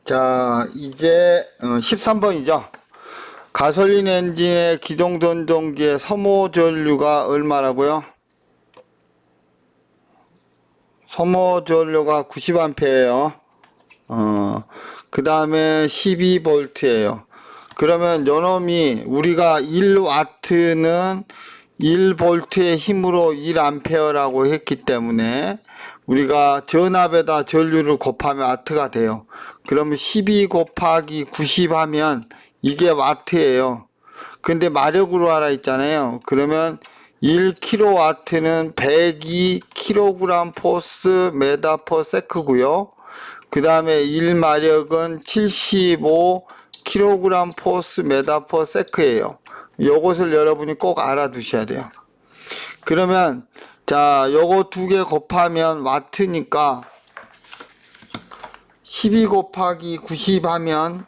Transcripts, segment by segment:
자, 이제 13번이죠. 가솔린 엔진의 기동 전동기의 소모 전류가 얼마라고요? 소모 전류가 90A예요. 그 다음에 12V예요. 그러면 요놈이 우리가 1W는 1V의 힘으로 1A라고 했기 때문에 우리가 전압에다 전류를 곱하면 와트가 돼요. 그러면 12 곱하기 90 하면 이게 와트예요. 근데 마력으로 하라 했잖아요. 그러면 1kW는 102kg 포스 메다 퍼 세크고요. 그 다음에 1마력은 75kg 포스 메다 퍼 세크예요. 요것을 여러분이 꼭 알아두셔야 돼요. 그러면 자, 요거 두 개 곱하면 와트니까 12 곱하기 90 하면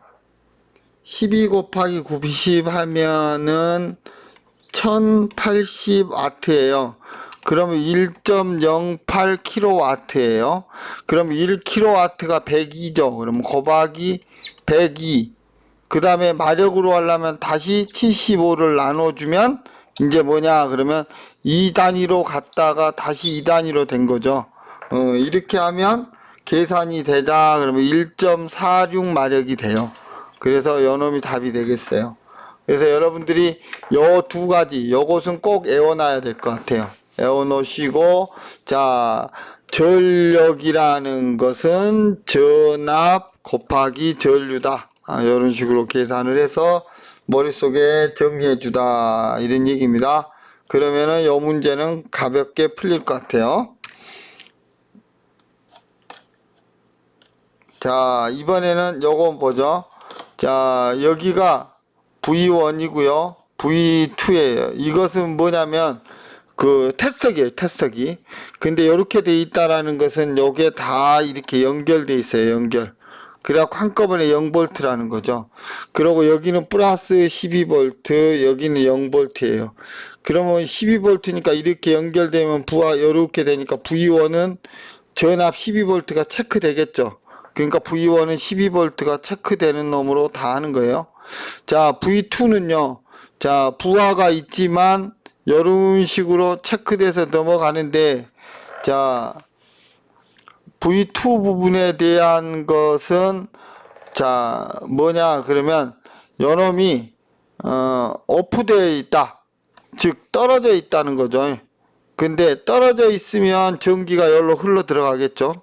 12 곱하기 90 하면은 1080W예요. 그러면 1.08kW예요. 그럼 1kW가 102죠. 그럼 곱하기 102. 그 다음에 마력으로 하려면 다시 75를 나눠주면 이제 뭐냐 그러면 2단위로 갔다가 다시 2단위로 된 거죠. 이렇게 하면 계산이 되자 그러면 1.46 마력이 돼요. 그래서 요놈이 답이 되겠어요. 그래서 여러분들이 요 두 가지 요것은 꼭 외워놔야 될 것 같아요. 외워놓으시고 자, 전력이라는 것은 전압 곱하기 전류다. 이런 식으로 계산을 해서 머릿속에 정리해 주다 이런 얘기입니다. 그러면은 요 문제는 가볍게 풀릴 것 같아요. 자, 이번에는 요거 보죠. 자, 여기가 V1이고요. V2예요. 이것은 뭐냐면 그 테스터기예요, 테스터기. 근데 이렇게 돼 있다라는 것은 요게 다 이렇게 연결돼 있어요, 연결. 그래갖고 한꺼번에 0V라는 거죠. 그리고 여기는 플러스 12V, 여기는 0V예요. 그러면 12V니까 이렇게 연결되면 부하 이렇게 되니까 V1은 전압 12V가 체크되겠죠. 그러니까 V1은 12V가 체크되는 놈으로 다 하는 거예요. 자, V2는요. 자, 부하가 있지만 이런 식으로 체크돼서 넘어가는데 자, V2 부분에 대한 것은 자, 뭐냐 그러면 요놈이 오프되어 있다. 즉 떨어져 있다는 거죠. 근데 떨어져 있으면 전기가 여기로 흘러 들어가겠죠.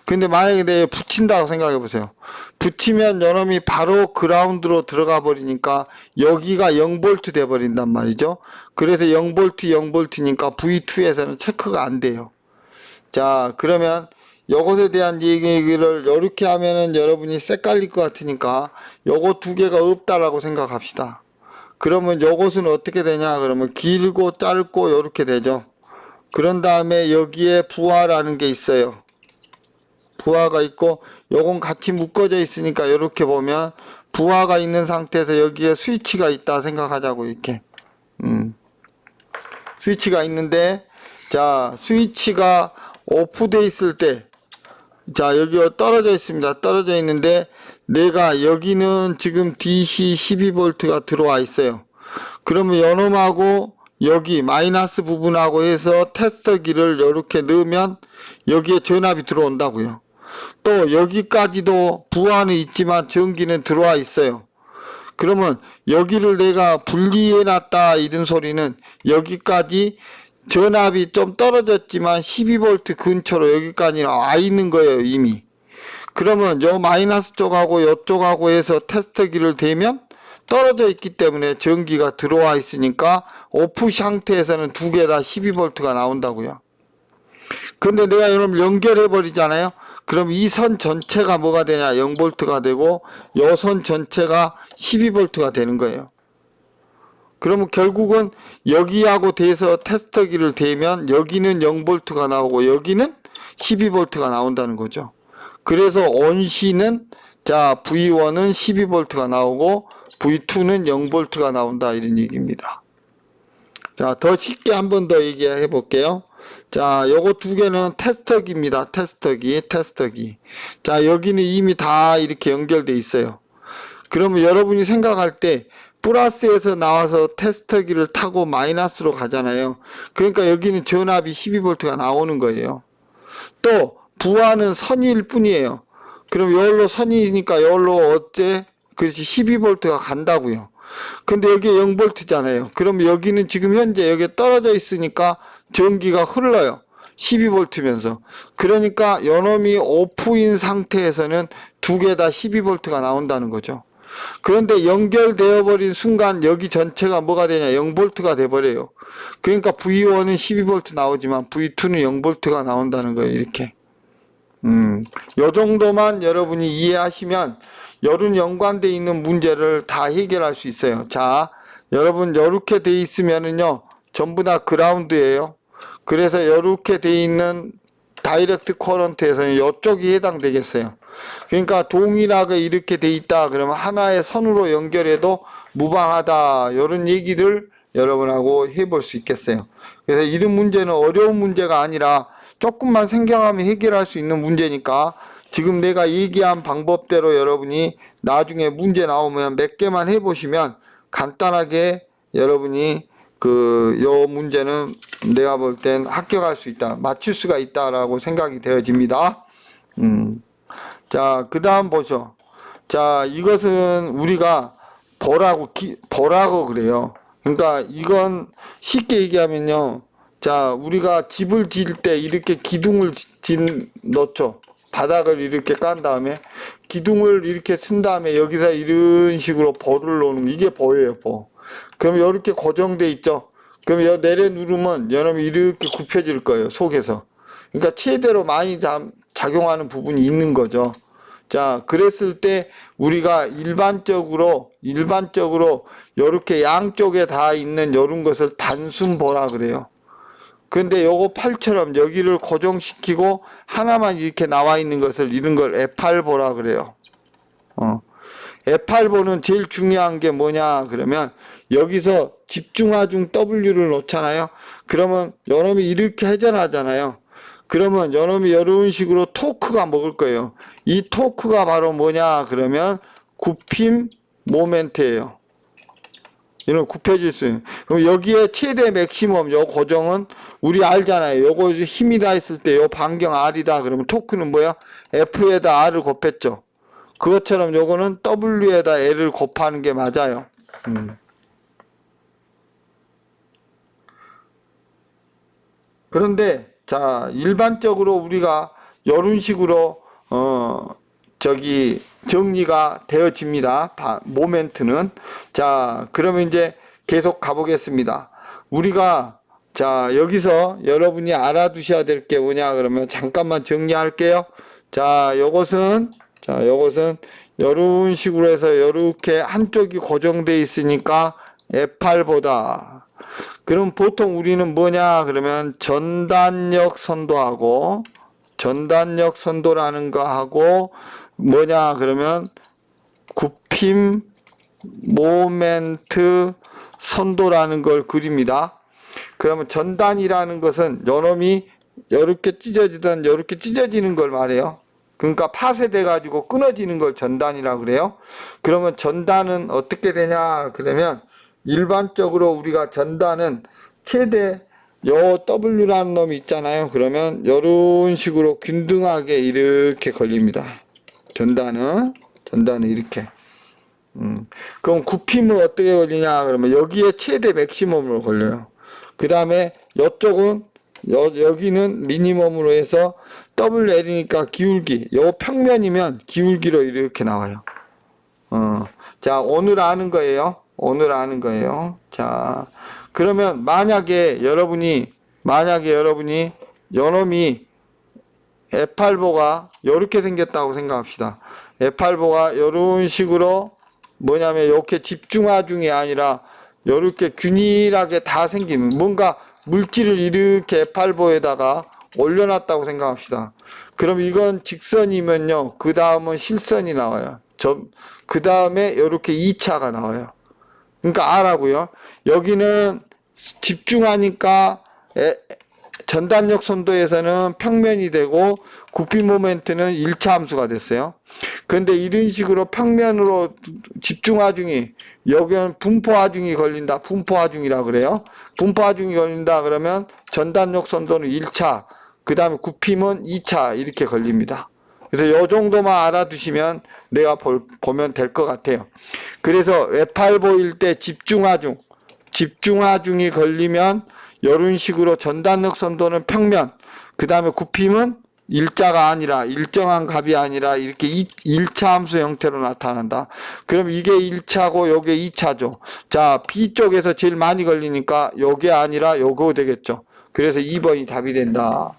근데 만약에 내가 붙인다고 생각해 보세요. 붙이면 요놈이 바로 그라운드로 들어가 버리니까 여기가 0V 돼 버린단 말이죠. 그래서 0V 0V니까 V2에서는 체크가 안 돼요. 자, 그러면 요것에 대한 얘기를 이렇게 하면은 여러분이 헷갈릴 것 같으니까 요거 두 개가 없다라고 생각합시다. 그러면 요것은 어떻게 되냐 그러면 길고 짧고 요렇게 되죠. 그런 다음에 여기에 부하라는 게 있어요. 부하가 있고 요건 같이 묶어져 있으니까 이렇게 보면 부하가 있는 상태에서 여기에 스위치가 있다 생각하자고 이렇게 스위치가 있는데 자, 스위치가 오프돼 있을 때 자, 여기가 떨어져 있습니다. 떨어져 있는데 내가 여기는 지금 DC 12V가 들어와 있어요. 그러면 요놈하고 여기 마이너스 부분하고 해서 테스터기를 이렇게 넣으면 여기에 전압이 들어온다고요. 또 여기까지도 부하는 있지만 전기는 들어와 있어요. 그러면 여기를 내가 분리해 놨다 이런 소리는 여기까지 전압이 좀 떨어졌지만 12V 근처로 여기까지 와 있는 거예요, 이미. 그러면 요 마이너스 쪽하고 요쪽하고 해서 테스터기를 대면 떨어져 있기 때문에 전기가 들어와 있으니까 오프 상태에서는 두 개 다 12V가 나온다고요. 근데 내가 이놈 연결해 버리잖아요. 그럼 이 선 전체가 뭐가 되냐? 0V가 되고 요 선 전체가 12V가 되는 거예요. 그러면 결국은 여기하고 대해서 테스터기를 대면 여기는 0V가 나오고 여기는 12V가 나온다는 거죠. 그래서 온시는 자, V1은 12V가 나오고 V2는 0V가 나온다 이런 얘기입니다. 자, 더 쉽게 한 번 더 얘기해 볼게요. 자, 요거 두 개는 테스터기입니다. 테스터기. 자, 여기는 이미 다 이렇게 연결돼 있어요. 그러면 여러분이 생각할 때 플러스에서 나와서 테스터기를 타고 마이너스로 가잖아요. 그러니까 여기는 전압이 12V가 나오는 거예요. 또 부하는 선일 뿐이에요. 그럼 여기로 선이니까 여기로 어째? 그렇지 12V가 간다고요. 근데 여기 0V잖아요. 그럼 여기는 지금 현재 여기 떨어져 있으니까 전기가 흘러요. 12V면서. 그러니까 요놈이 오프인 상태에서는 두 개 다 12V가 나온다는 거죠. 그런데 연결되어 버린 순간 여기 전체가 뭐가 되냐? 0V가 돼 버려요. 그러니까 V1은 12V 나오지만 V2는 0V가 나온다는 거예요. 이렇게. 요 정도만 여러분이 이해하시면 열은 연관되어 있는 문제를 다 해결할 수 있어요. 자, 여러분 이렇게 돼 있으면은요 전부 다 그라운드예요. 그래서 이렇게 돼 있는 다이렉트 커런트에서는 이쪽이 해당되겠어요. 그러니까 동일하게 이렇게 돼 있다 그러면 하나의 선으로 연결해도 무방하다 이런 얘기를 여러분하고 해볼 수 있겠어요. 그래서 이런 문제는 어려운 문제가 아니라 조금만 생각하면 해결할 수 있는 문제니까 지금 내가 얘기한 방법대로 여러분이 나중에 문제 나오면 몇 개만 해보시면 간단하게 여러분이 요 문제는 내가 볼 땐 합격할 수 있다, 맞출 수가 있다라고 생각이 되어집니다. 자, 그 다음 보죠. 자, 이것은 우리가 보라고 그래요. 그러니까 이건 쉽게 얘기하면요. 자, 우리가 집을 지을 때 이렇게 기둥을 놓죠. 바닥을 이렇게 깐 다음에 기둥을 이렇게 쓴 다음에 여기서 이런 식으로 볼을 놓는 이게 보예요, 보. 그럼 이렇게 고정돼 있죠. 그럼 여 내려 누르면 여러분 이렇게 굽혀질 거예요, 속에서. 그러니까 최대로 많이 작용하는 부분이 있는 거죠. 자, 그랬을 때 우리가 일반적으로 이렇게 양쪽에 다 있는 이런 것을 단순보라 그래요. 근데 요거 팔처럼 여기를 고정시키고 하나만 이렇게 나와 있는 것을 이런 걸 에팔보라 그래요. 에팔보는 제일 중요한 게 뭐냐 그러면 여기서 집중하중 W를 놓잖아요. 그러면 요놈이 이렇게 회전하잖아요. 그러면 요놈이 이런 식으로 토크가 먹을 거예요. 이 토크가 바로 뭐냐 그러면 굽힘 모멘트예요. 이런 굽혀질 수 있는. 그럼 여기에 최대 맥시멈 요 고정은 우리 알잖아요. 요거 힘이 다 있을 때 요 반경 R이다 그러면 토크는 뭐야? F에다 R을 곱했죠. 그것처럼 요거는 W에다 L을 곱하는 게 맞아요. 그런데 자, 일반적으로 우리가 이런 식으로 정리가 되어집니다. 모멘트는. 자, 그러면 이제 계속 가보겠습니다. 우리가 자, 여기서 여러분이 알아두셔야 될 게 뭐냐 그러면 잠깐만 정리할게요. 자, 요것은 이런 식으로 해서 이렇게 한쪽이 고정되어 있으니까 F8보다. 그럼 보통 우리는 뭐냐 그러면 전단력 선도라는 거 하고 뭐냐 그러면 굽힘 모멘트 선도라는 걸 그립니다. 그러면 전단이라는 것은 요놈이 이렇게 찢어지던 이렇게 찢어지는 걸 말해요. 그러니까 파쇄돼 가지고 끊어지는 걸 전단이라 그래요. 그러면 전단은 어떻게 되냐 그러면 일반적으로 우리가 전단은 최대 요 W라는 놈이 있잖아요. 그러면 이런 식으로 균등하게 이렇게 걸립니다. 전단은 이렇게. 그럼 굽힘은 어떻게 걸리냐 그러면 여기에 최대 맥시멈으로 걸려요. 그 다음에 이쪽은 여기는 미니멈으로 해서 WL이니까 기울기. 요 평면이면 기울기로 이렇게 나와요. 자, 오늘 아는 거예요. 자, 그러면 만약에 여러분이 요놈이 F8보가 요렇게 생겼다고 생각합시다. F8보가 요런 식으로 뭐냐면 이렇게 집중하중이 아니라 요렇게 균일하게 다 생기는 뭔가 물질을 이렇게 F8보에다가 올려놨다고 생각합시다. 그럼 이건 직선이면요. 그 다음은 실선이 나와요. 그 다음에 이렇게 2차가 나와요. 그러니까 R하고요. 여기는 집중하니까 전단력 선도에서는 평면이 되고 굽힘 모멘트는 1차 함수가 됐어요. 그런데 이런 식으로 평면으로 집중 하중이, 여기는 분포 하중이 걸린다. 분포 하중이라 그래요. 분포 하중이 걸린다 그러면 전단력 선도는 1차, 그 다음에 굽힘은 2차 이렇게 걸립니다. 그래서 요 정도만 알아두시면 내가 보면 될 것 같아요. 그래서 외팔보일 때 집중하중이 걸리면 이런 식으로 전단력 선도는 평면, 그 다음에 굽힘은 일자가 아니라, 일정한 값이 아니라 이렇게 1차 함수 형태로 나타난다. 그럼 이게 1차고 요게 2차죠. 자, B쪽에서 제일 많이 걸리니까 요게 아니라 요거 되겠죠. 그래서 2번이 답이 된다.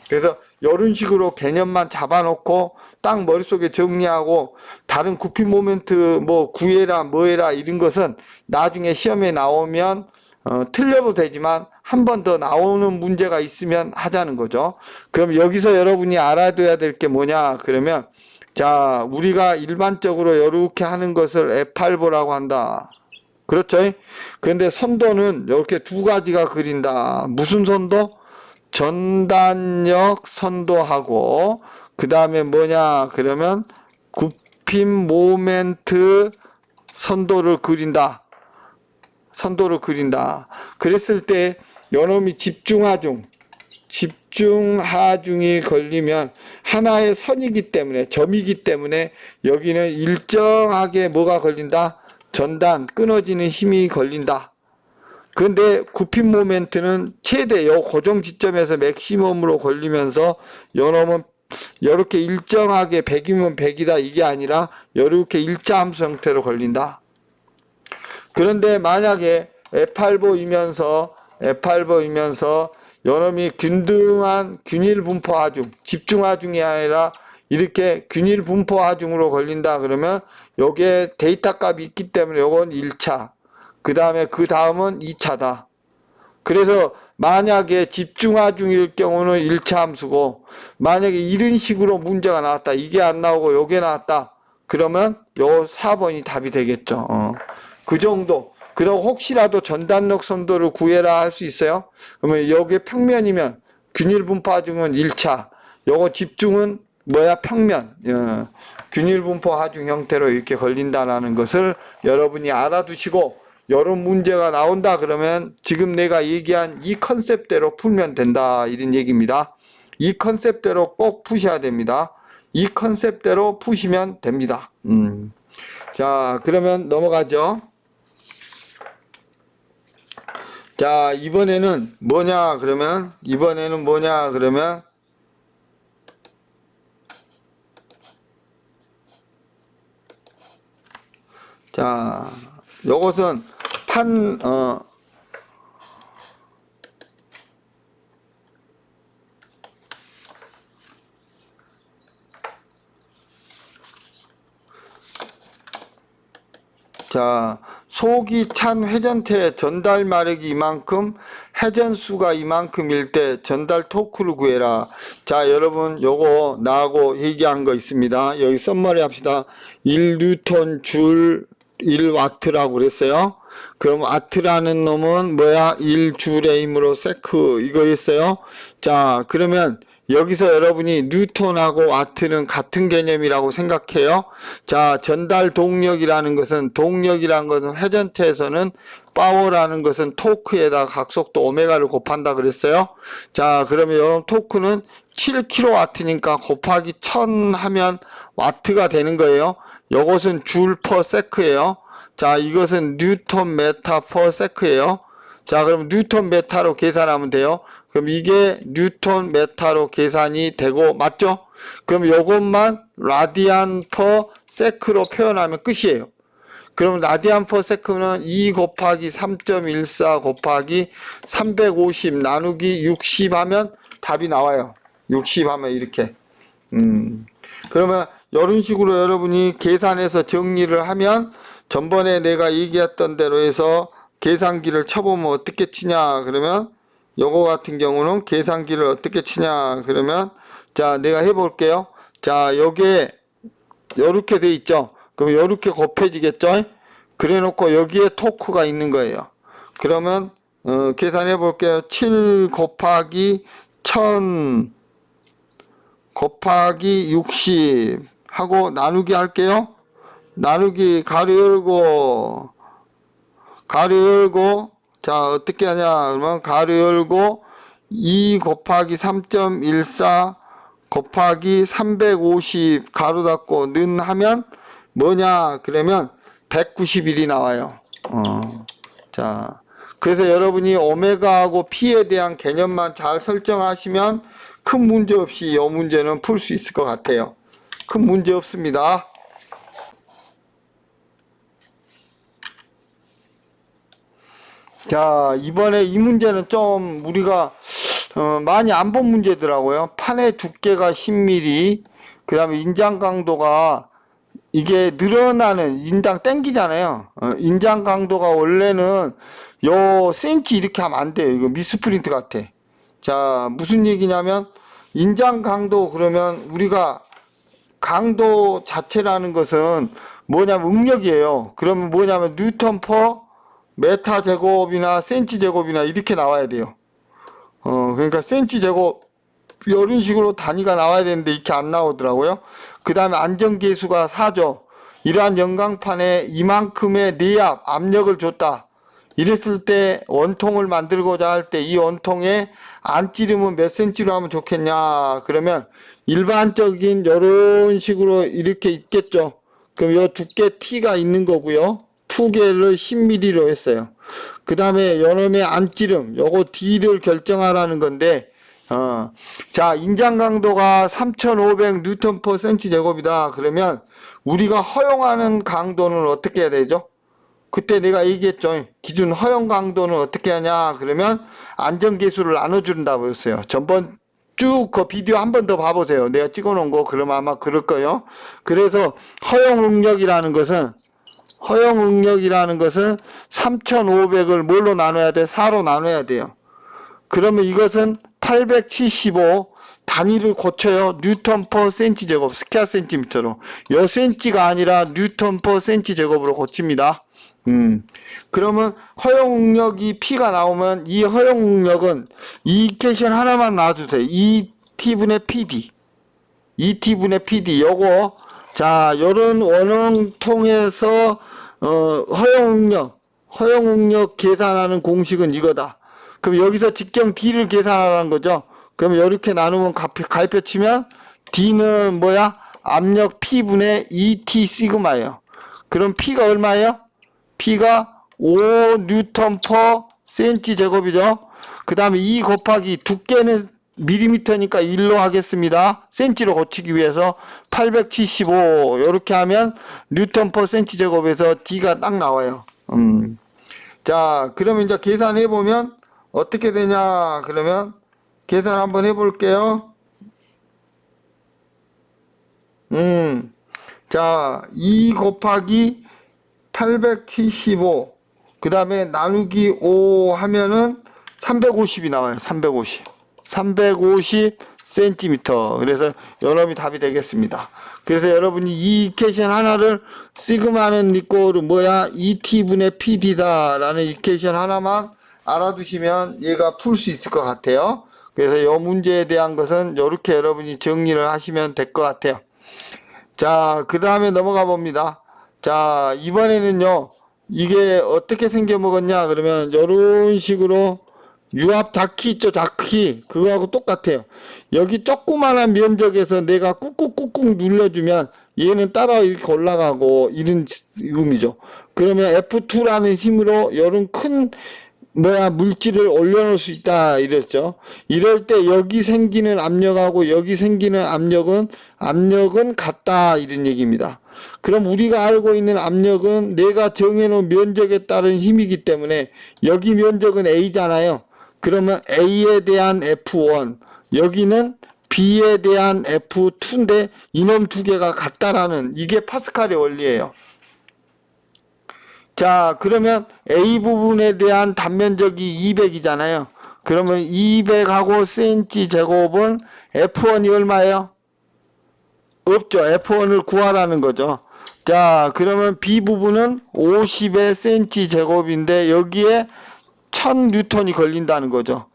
그래서 이런 식으로 개념만 잡아놓고 딱 머릿속에 정리하고, 다른 굽힘 모멘트 뭐 구해라 뭐해라 이런 것은 나중에 시험에 나오면 틀려도 되지만 한 번 더 나오는 문제가 있으면 하자는 거죠. 그럼 여기서 여러분이 알아둬야 될 게 뭐냐 그러면, 자, 우리가 일반적으로 이렇게 하는 것을 F8보라고 한다. 그렇죠? 그런데 선도는 이렇게 두 가지가 그린다. 무슨 선도? 전단력 선도하고, 그 다음에 뭐냐 그러면 굽힘 모멘트 선도를 그린다. 선도를 그린다. 그랬을 때 요놈이 집중하중이 걸리면 하나의 선이기 때문에, 점이기 때문에 여기는 일정하게 뭐가 걸린다? 전단, 끊어지는 힘이 걸린다. 그런데 굽힘 모멘트는 최대 요 고정 지점에서 맥시멈으로 걸리면서 요놈은 이렇게 일정하게 100이면 100이다 이게 아니라 이렇게 일자 함수 형태로 걸린다. 그런데 만약에 F8보이면서 요놈이 균등한 균일 분포 하중, 집중 하중이 아니라 이렇게 균일 분포 하중으로 걸린다 그러면 요게 데이터 값이 있기 때문에 요건 1차, 그 다음은 2차다. 그래서 만약에 집중 하중일 경우는 1차 함수고, 만약에 이런 식으로 문제가 나왔다, 이게 안 나오고 요게 나왔다 그러면 요 4번이 답이 되겠죠. 그 정도. 그리고 혹시라도 전단력 선도를 구해라 할 수 있어요. 그러면 여기 평면이면 균일 분포 하중은 1차, 요거 집중은 뭐야? 평면. 균일 분포 하중 형태로 이렇게 걸린다라는 것을 여러분이 알아두시고, 이런 문제가 나온다 그러면 지금 내가 얘기한 이 컨셉대로 풀면 된다 이런 얘기입니다. 이 컨셉대로 꼭 푸셔야 됩니다. 이 컨셉대로 푸시면 됩니다. 자, 그러면 넘어가죠. 자, 이번에는 뭐냐 그러면 자, 요것은 자, 속이 찬 회전체의 전달 마력이 이만큼, 회전수가 이만큼일 때 전달 토크를 구해라. 자, 여러분 요거 나하고 얘기한 거 있습니다. 여기 썸머리 합시다. 1뉴턴 줄 1와트라고 그랬어요. 그럼 와트라는 놈은 뭐야? 1줄의 힘으로 세크 이거였어요. 자, 그러면 여기서 여러분이 뉴턴하고 와트는 같은 개념이라고 생각해요. 자, 전달 동력이라는 것은, 회전체에서는 파워라는 것은 토크에다 각속도 오메가를 곱한다 그랬어요. 자, 그러면 여러분 토크는 7kW니까 곱하기 1000 하면 와트가 되는 거예요. 요것은 줄 퍼 세크예요. 자, 이것은 뉴턴 메타 퍼 세크예요. 자, 그럼 뉴턴 메타로 계산하면 돼요. 그럼 이게 뉴턴 메타로 계산이 되고, 맞죠? 그럼 요것만 라디안 퍼 세크로 표현하면 끝이에요. 그럼 라디안 퍼 세크는 2 곱하기 3.14 곱하기 350 나누기 60 하면 답이 나와요. 60 하면 이렇게. 그러면 이런 식으로 여러분이 계산해서 정리를 하면, 전번에 내가 얘기했던 대로 해서 계산기를 쳐보면 어떻게 치냐 그러면, 요거 같은 경우는 계산기를 어떻게 치냐 그러면, 자, 내가 해볼게요. 자, 요게 요렇게 돼 있죠. 그럼 요렇게 곱해지겠죠. 그래 놓고 여기에 토크가 있는 거예요. 그러면 계산해 볼게요. 7 곱하기 1000 곱하기 60 하고 나누기 할게요. 나누기 가로 열고 자 어떻게 하냐 그러면 가로 열고 2 곱하기 3.14 곱하기 350 가로 닫고 는 하면 뭐냐 그러면 191이 나와요. 자 그래서 여러분이 오메가하고 P에 대한 개념만 잘 설정하시면 큰 문제 없이 이 문제는 풀 수 있을 것 같아요. 큰 문제 없습니다. 자 이번에 이 문제는 좀 우리가 많이 안 본 문제더라고요. 판의 두께가 10mm 그 다음에 인장 강도가 이게 늘어나는 인장 땡기잖아요. 인장 강도가 원래는 요 센치 이렇게 하면 안 돼요. 이거 미스프린트 같아. 자 무슨 얘기냐면 인장 강도 그러면 우리가 강도 자체라는 것은 뭐냐면 응력이에요. 그러면 뭐냐면 뉴턴 퍼 메타 제곱이나 센치 제곱이나 이렇게 나와야 돼요. 그러니까 센치 제곱 이런 식으로 단위가 나와야 되는데 이렇게 안 나오더라고요. 그 다음에 안정계수가 4죠. 이러한 연강판에 이만큼의 내압, 압력을 줬다. 이랬을 때 원통을 만들고자 할 때 이 원통에 안 찌르면 몇 센치로 하면 좋겠냐. 그러면 일반적인 이런 식으로 이렇게 있겠죠. 그럼 요 두께 T가 있는 거고요. 투개를 10mm로 했어요. 그 다음에 요놈의 안찌름 요거 D를 결정하라는 건데 자 인장 강도가 3500 뉴턴 퍼 센치 제곱이다. 그러면 우리가 허용하는 강도는 어떻게 해야 되죠? 그때 내가 얘기했죠. 기준 허용 강도는 어떻게 하냐 그러면 안정계수를 나눠준다고 했어요. 전번 쭉 그 비디오 한 번 더 봐보세요. 내가 찍어 놓은 거 그러면 아마 그럴 거예요. 그래서 허용 응력이라는 것은 3500을 뭘로 나눠야 돼? 4로 나눠야 돼요. 그러면 이것은 875 단위를 고쳐요. 뉴턴 퍼 센치 제곱 스퀘어 센티미터로. 요 센치가 아니라 뉴턴 퍼 센치 제곱으로 고칩니다. 그러면 허용 응력이 P가 나오면 이 허용 응력은 이 이퀘이션 하나만 놔주세요. ET분의 PD. ET분의 PD. 요거 자 요런 원형통에서 허용 응력 계산하는 공식은 이거다. 그럼 여기서 직경 D를 계산하라는 거죠. 그럼 이렇게 나누면 가입해 치면 D는 뭐야? 압력 P분의 ET 시그마예요. 그럼 P가 얼마예요? P가 5 뉴턴 퍼 센치 제곱이죠. 그 다음에 2 곱하기 두께는 밀리미터니까 1로 하겠습니다. 센치로 고치기 위해서 875 이렇게 하면 뉴턴 퍼 센치 제곱에서 D가 딱 나와요. 자 그러면 이제 계산해 보면 어떻게 되냐 그러면 계산 한번 해볼게요. 자 2 곱하기 875 그 다음에 나누기 5 하면은 350이 나와요. 350 센티미터. 그래서 요놈이 답이 되겠습니다. 그래서 여러분이 이 이퀘이션 하나를 시그마는 이꼴 뭐야 ET분의 PD다 라는 이퀘이션 하나만 알아두시면 얘가 풀 수 있을 것 같아요. 그래서 요 문제에 대한 것은 요렇게 여러분이 정리를 하시면 될 것 같아요. 자 그 다음에 넘어가 봅니다. 자 이번에는요 이게 어떻게 생겨 먹었냐 그러면 요런 식으로 유압 자키 있죠. 자키 그거하고 똑같아요. 여기 조그만한 면적에서 내가 꾹꾹꾹꾹 눌러주면 얘는 따라 이렇게 올라가고 이런 의미죠. 그러면 F2라는 힘으로 요런 큰 물질을 올려놓을 수 있다 이랬죠. 이럴 때 여기 생기는 압력하고 여기 생기는 압력은 같다 이런 얘기입니다. 그럼 우리가 알고 있는 압력은 내가 정해놓은 면적에 따른 힘이기 때문에 여기 면적은 A잖아요. 그러면 A에 대한 F1 여기는 B에 대한 F2인데 이놈 두 개가 같다라는 이게 파스칼의 원리예요. 자 그러면 A 부분에 대한 단면적이 200이잖아요. 그러면 200하고 센치 제곱은 F1이 얼마예요? 없죠. F1을 구하라는 거죠. 자 그러면 B 부분은 50의 센치 제곱인데 여기에 1000뉴턴이 걸린다는 거죠.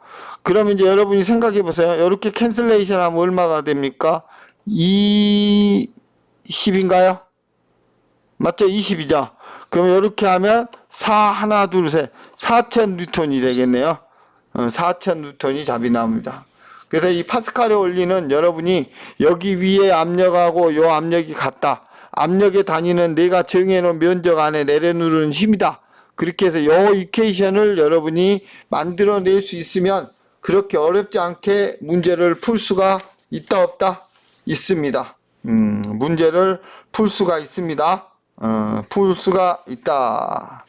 그러면 이제 여러분이 생각해 보세요. 이렇게 캔슬레이션 하면 얼마가 됩니까? 20인가요? 맞죠? 20이죠. 그럼 이렇게 하면 1, 2, 3, 4000뉴턴이 되겠네요. 4000뉴턴이 답이 나옵니다. 그래서 이 파스칼의 원리는 여러분이 여기 위에 압력하고 요 압력이 같다. 압력에 다니는 내가 정해놓은 면적 안에 내려누르는 힘이다. 그렇게 해서 요 이퀘이션을 여러분이 만들어낼 수 있으면 그렇게 어렵지 않게 문제를 풀 수가 있다 없다? 있습니다. 문제를 풀 수가 있습니다. 풀 수가 있다.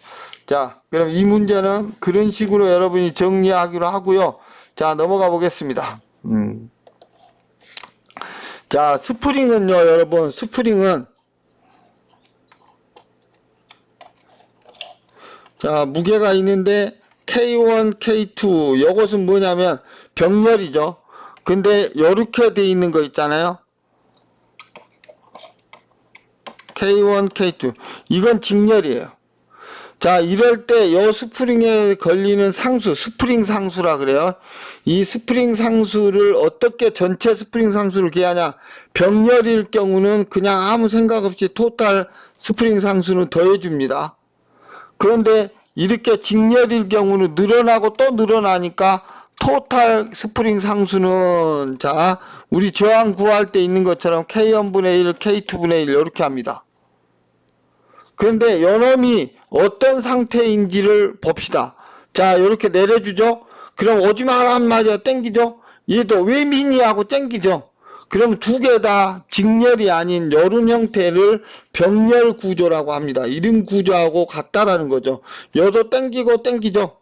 자, 그럼 이 문제는 그런 식으로 여러분이 정리하기로 하고요. 자, 넘어가 보겠습니다. 자, 스프링은요, 여러분, 스프링은 자, 무게가 있는데 K1, K2 이것은 뭐냐면 병렬이죠. 근데 요렇게 돼 있는 거 있잖아요. K1, K2 이건 직렬이에요. 자, 이럴 때 요 스프링에 걸리는 상수, 스프링 상수라 그래요. 이 스프링 상수를 어떻게 전체 스프링 상수를 기하냐. 병렬일 경우는 그냥 아무 생각 없이 토탈 스프링 상수는 더해줍니다. 그런데 이렇게 직렬일 경우는 늘어나고 또 늘어나니까 토탈 스프링 상수는 자, 우리 저항 구할 때 있는 것처럼 K1분의 1, K2분의 1 이렇게 합니다. 그런데 요놈이 어떤 상태인지를 봅시다. 자, 이렇게 내려주죠. 그럼 오지마 한마디가 땡기죠. 얘도 왜 미니 하고 땡기죠. 그럼 두 개 다 직렬이 아닌 요런 형태를 병렬 구조라고 합니다. 이런 구조하고 같다라는 거죠. 요도 땡기고 땡기죠.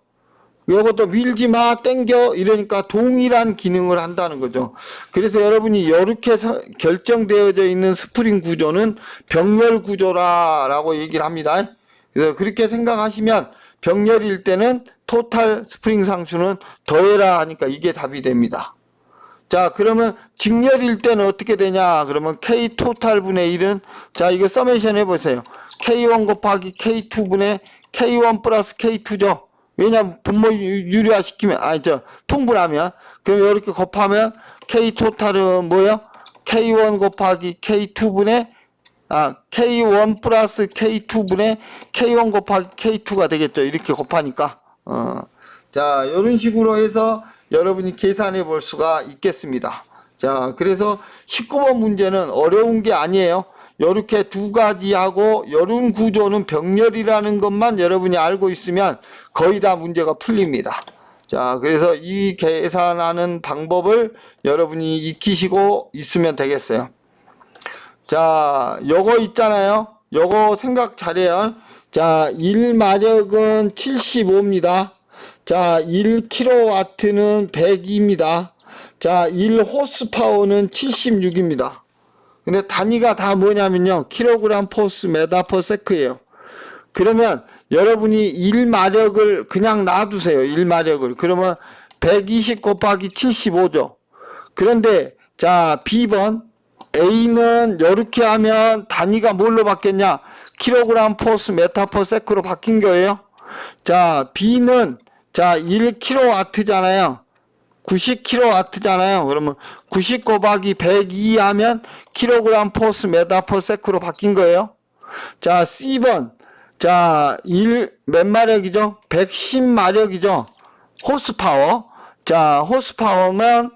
요것도 밀지마 땡겨 이러니까 동일한 기능을 한다는 거죠. 그래서 여러분이 이렇게 결정되어져 있는 스프링 구조는 병렬 구조라고 얘기를 합니다. 그래서 그렇게 생각하시면 병렬일 때는 토탈 스프링 상수는 더해라 하니까 이게 답이 됩니다. 자, 그러면 직렬일 때는 어떻게 되냐? 그러면 K 토탈 분의 1은 자, 이거 서메이션 해보세요. K1 곱하기 K2분의 K1 플러스 K2죠. 왜냐면 분모 유리화 시키면 통분하면 그럼 이렇게 곱하면 K 토탈은 뭐예요? K1 곱하기 K2분의 K1 플러스 K2분의 K1 곱하기 K2가 되겠죠. 이렇게 곱하니까 자, 이런 식으로 해서 여러분이 계산해 볼 수가 있겠습니다. 자, 그래서 19번 문제는 어려운 게 아니에요. 이렇게 두 가지 하고 요런 구조는 병렬이라는 것만 여러분이 알고 있으면 거의 다 문제가 풀립니다. 자, 그래서 이 계산하는 방법을 여러분이 익히시고 있으면 되겠어요. 자, 요거 있잖아요. 요거 생각 잘해요. 자, 1마력은 75입니다. 자, 1kW는 100입니다. 자, 1호스파워는 76입니다. 근데 단위가 다 뭐냐면요. 킬로그램 포스 메다 퍼 세크예요. 그러면 여러분이 1마력을 그냥 놔두세요. 1마력을. 그러면 120 곱하기 75죠. 그런데 자, B번 A는 이렇게 하면 단위가 뭘로 바뀌었냐? 킬로그램 포스 메타 퍼 세크로 바뀐 거예요. 자, B는 자, 1kW잖아요. 90kW잖아요. 그러면 90 곱하기 102 하면 킬로그램 포스 메다 퍼 세크로 바뀐 거예요. 자, C번. 자, 몇 마력이죠? 110마력이죠. 호스파워. 자, 호스파워면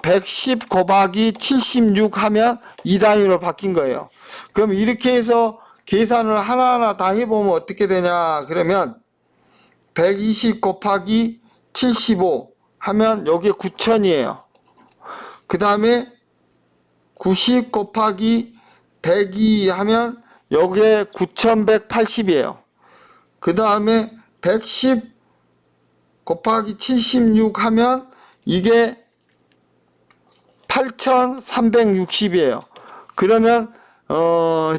110 곱하기 76 하면 2단위로 바뀐 거예요. 그럼 이렇게 해서 계산을 하나하나 다 해보면 어떻게 되냐? 그러면 120 곱하기 75 하면 여기에 9000이에요. 그 다음에 90 곱하기 102 하면 여기에 9180이에요. 그 다음에 110 곱하기 76 하면 이게 8360이에요. 그러면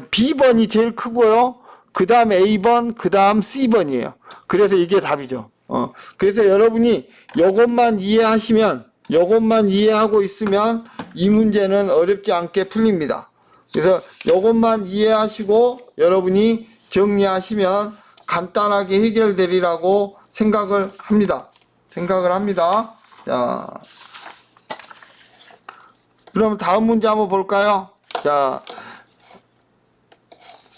B번이 제일 크고요. 그 다음 A번, 그 다음 C번이에요. 그래서 이게 답이죠. 그래서 여러분이 요것만 이해하고 있으면 이 문제는 어렵지 않게 풀립니다. 그래서 요것만 이해하시고 여러분이 정리하시면 간단하게 해결되리라고 생각을 합니다. 자, 그럼 다음 문제 한번 볼까요? 자,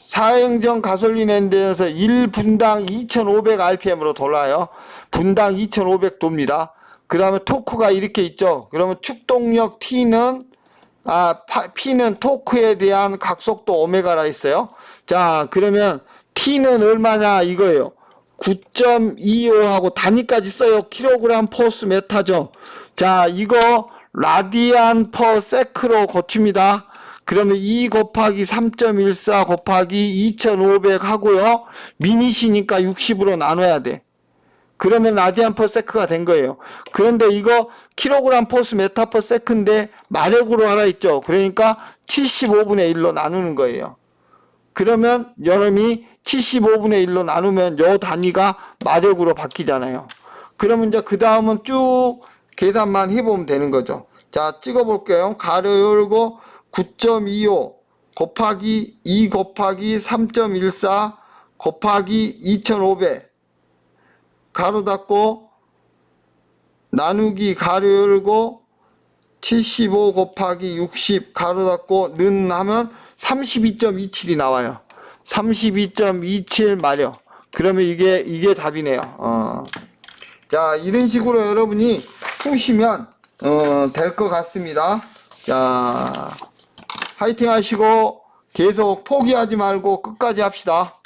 사행정 가솔린 엔진에서 1분당 2500rpm으로 돌아요. 분당 2500 돕니다. 그 다음에 토크가 이렇게 있죠. 그러면 축동력 T는 P는 토크에 대한 각속도 오메가라 있어요. 자, 그러면 T는 얼마냐 이거예요. 9.25하고 단위까지 써요. 킬로그램 포스 메타죠. 자, 이거 라디안 퍼 세크로 고칩니다. 그러면 2 곱하기 3.14 곱하기 2500 하고요. 미닛이니까 60으로 나눠야 돼. 그러면 라디안 퍼 세크가 된 거예요. 그런데 이거 킬로그램 포스 메타 퍼 세크인데 마력으로 하나 있죠. 그러니까 75분의 1로 나누는 거예요. 그러면 여러분이 75분의 1로 나누면 요 단위가 마력으로 바뀌잖아요. 그러면 이제 그 다음은 쭉 계산만 해보면 되는 거죠. 자, 찍어 볼게요. 가로 열고 9.25 곱하기 2 곱하기 3.14 곱하기 2500 가로 닫고 나누기 가로 열고 75 곱하기 60 가로 닫고 는 하면 32.27이 나와요. 32.27 마력. 그러면 이게 답이네요. 자, 이런 식으로 여러분이 푸시면 될 것 같습니다. 자, 화이팅 하시고 계속 포기하지 말고 끝까지 합시다.